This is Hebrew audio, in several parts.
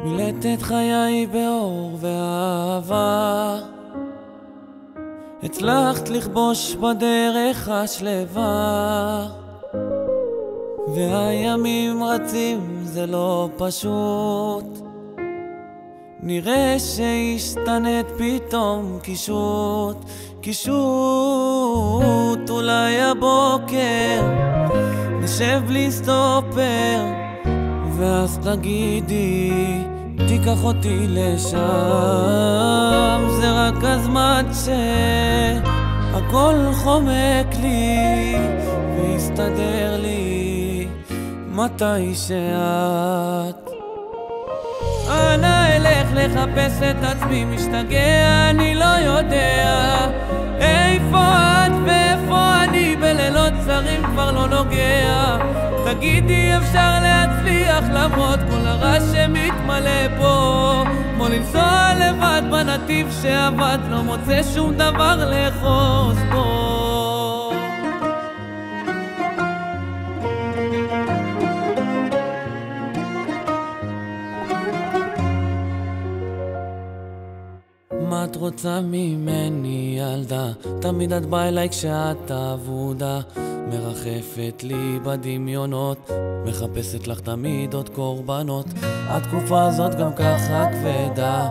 מילאת את חיי באור ואהבה, הצלחת לכבוש בדרך השלווה, והימים רצים זה לא פשוט, נראה שהשתנית פתאום קישוט, אולי הבוקר נשב בלי סטופר, ואז תגידי תיקח אותי לשם. זה רק הזמן שהכל חומק לי ויסתדר לי מתי שאת. אנה אלך לחפש את עצמי משתגע, אני לא יודע איפה את ואיפה אני, בלילות צרים כבר לא נוגע. תגידי אפשר להצליח למרות כל הרע שמתמלא פה, כמו לנסוע לבד בנתיב שעבד, לא מוצא שום דבר לחוס בו. מה את רוצה ממני ילדה? תמיד את באה אליי כשאת אבודה, מרחפת לי בדמיונות, מחפשת לך תמיד עוד קורבנות. התקופה הזאת גם ככה כבדה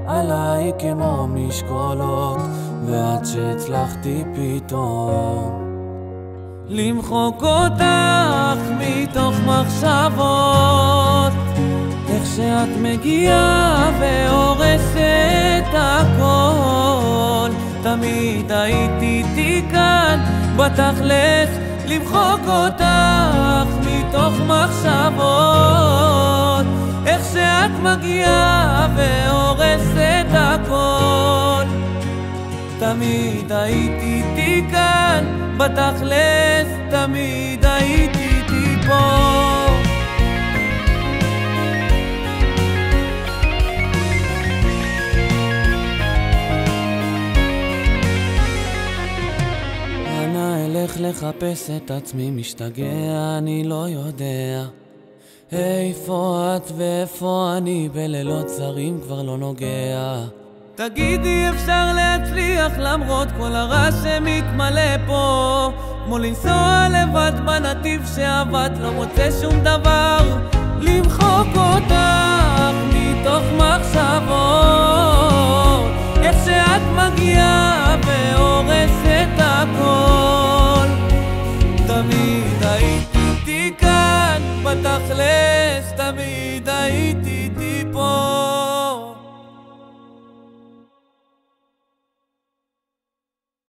עליי כמו משקולות, ועד שהצלחתי פתאום למחוק אותך מתוך מחשבות, איך שאת מגיעה והורסת הכל. תמיד הייתי איתי כאן בתכלס, למחוק אותך מתוך מחשבות, איך שאת מגיעה והורסת הכל. תמיד הייתי איתי כאן בתכלס, תמיד הייתי איתי פה. אלך לחפש את עצמי משתגע, אני לא יודע איפה את ואיפה אני, בלילות צרים כבר לא נוגע. תגידי אפשר להצליח למרות כל הרע שמתמלא פה, כמו לנסוע לבד בנתיב שעבד, לא מוצא שום דבר, למחוק אותך מתוך מחשבות, איך שאת מגיעה והורסת הכל. תמיד הייתי איתי כאן בתכלס, תמיד הייתי